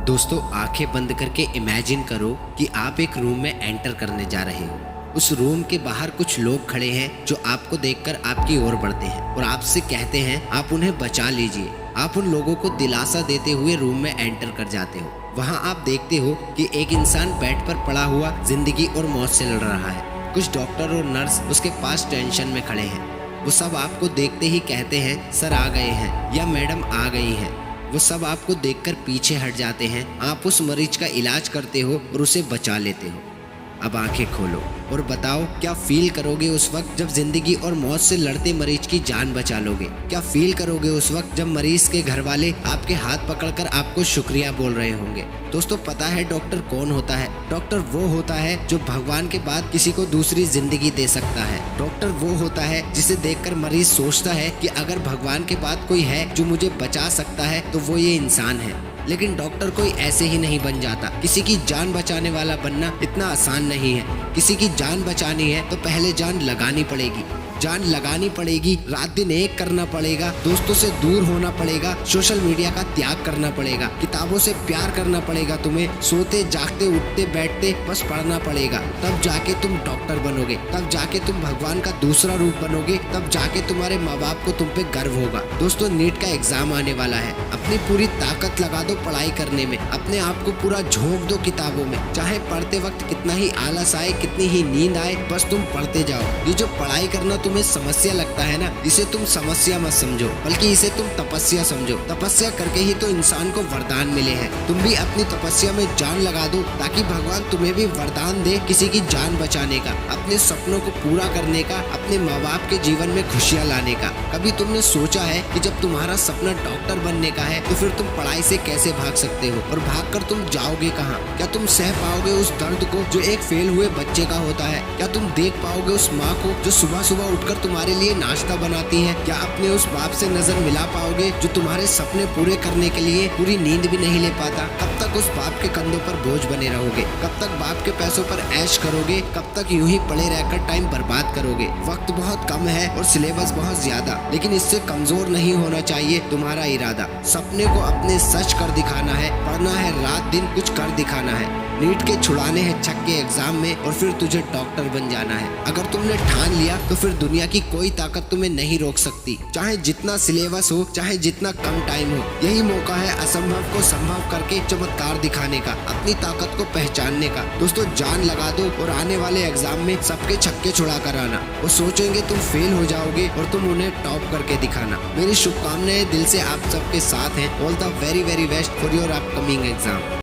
दोस्तों आंखें बंद करके इमेजिन करो कि आप एक रूम में एंटर करने जा रहे हो। उस रूम के बाहर कुछ लोग खड़े हैं जो आपको देखकर आपकी ओर बढ़ते हैं और आपसे कहते हैं आप उन्हें बचा लीजिए। आप उन लोगों को दिलासा देते हुए रूम में एंटर कर जाते हो। वहां आप देखते हो कि एक इंसान बेड पर पड़ा हुआ जिंदगी और मौत से लड़ रहा है। कुछ डॉक्टर और नर्स उसके पास टेंशन में खड़े हैं। वो सब आपको देखते ही कहते हैं सर आ गए हैं या मैडम आ गई हैं। वो सब आपको देखकर पीछे हट जाते हैं। आप उस मरीज का इलाज करते हो और उसे बचा लेते हो। अब आंखें खोलो और बताओ क्या फील करोगे उस वक्त जब जिंदगी और मौत से लड़ते मरीज की जान बचा लोगे। क्या फील करोगे उस वक्त जब मरीज के घर वाले आपके हाथ पकड़कर आपको शुक्रिया बोल रहे होंगे। दोस्तों पता है डॉक्टर कौन होता है? डॉक्टर वो होता है जो भगवान के बाद किसी को दूसरी जिंदगी दे सकता है। डॉक्टर वो होता है जिसे देखकर मरीज सोचता है कि अगर भगवान के बाद कोई है जो मुझे बचा सकता है तो वो ये इंसान है। लेकिन डॉक्टर कोई ऐसे ही नहीं बन जाता। किसी की जान बचाने वाला बनना इतना आसान नहीं है। किसी की जान बचानी है तो पहले जान लगानी पड़ेगी। जान लगानी पड़ेगी, रात दिन एक करना पड़ेगा, दोस्तों से दूर होना पड़ेगा, सोशल मीडिया का त्याग करना पड़ेगा, किताबों से प्यार करना पड़ेगा, तुम्हें सोते जागते उठते बैठते बस पढ़ना पड़ेगा। तब जाके तुम डॉक्टर बनोगे, तब जाके तुम भगवान का दूसरा रूप बनोगे, तब जाके तुम्हारे माँ बाप को तुम पे गर्व होगा। दोस्तों नीट का एग्जाम आने वाला है। अपनी पूरी ताकत लगा दो पढ़ाई करने में, अपने आप को पूरा झोंक दो किताबों में। चाहे पढ़ते वक्त कितना ही आलस आए, कितनी ही नींद आए, बस तुम पढ़ते जाओ। ये जो पढ़ाई करना तुम्हें समस्या लगता है ना, इसे तुम समस्या मत समझो, बल्कि इसे तुम तपस्या समझो। तपस्या करके ही तो इंसान को वरदान मिले हैं। तुम भी अपनी तपस्या में जान लगा दो ताकि भगवान तुम्हें भी वरदान दे किसी की जान बचाने का, अपने सपनों को पूरा करने का, अपने माँ बाप के जीवन में खुशियाँ लाने का। कभी तुमने सोचा है कि जब तुम्हारा सपना डॉक्टर बनने का है तो फिर तुम पढ़ाई से कैसे भाग सकते हो और भागकर तुम जाओगे कहाँ? क्या तुम सह पाओगे उस दर्द को जो एक फेल हुए बच्चे का होता है? क्या तुम देख पाओगे उस माँ को जो सुबह सुबह उठकर तुम्हारे लिए नाश्ता बनाती है? क्या अपने उस बाप से नजर मिला पाओगे जो तुम्हारे सपने पूरे करने के लिए पूरी नींद भी नहीं ले पाता? कब तक उस बाप के कंधों पर बोझ बने रहोगे? कब तक बाप के पैसों पर ऐश करोगे? कब तक यूं ही पड़े रहकर टाइम बर्बाद करोगे? वक्त बहुत कम है और सिलेबस बहुत ज्यादा, लेकिन इससे कमजोर नहीं होना चाहिए तुम्हारा इरादा। सपने को अपने सच कर दिखाना है, पढ़ना है रात दिन, कुछ कर दिखाना है। नीट के छुड़ाने हैं छक्के एग्जाम में और फिर तुझे डॉक्टर बन जाना है। अगर तुमने ठान लिया तो फिर दुनिया की कोई ताकत तुम्हें नहीं रोक सकती। चाहे जितना सिलेबस हो, चाहे जितना कम टाइम हो, यही मौका है असंभव को संभव करके चमत्कार दिखाने का, अपनी ताकत को पहचानने का। दोस्तों जान लगा दो और आने वाले एग्जाम में सबके छक्के छुड़ा कर आना। वो सोचेंगे तुम फेल हो जाओगे और तुम उन्हें टॉप करके दिखाना। मेरी शुभकामनाएं दिल से आप सबके साथ हैं। All the very very best for your upcoming exam.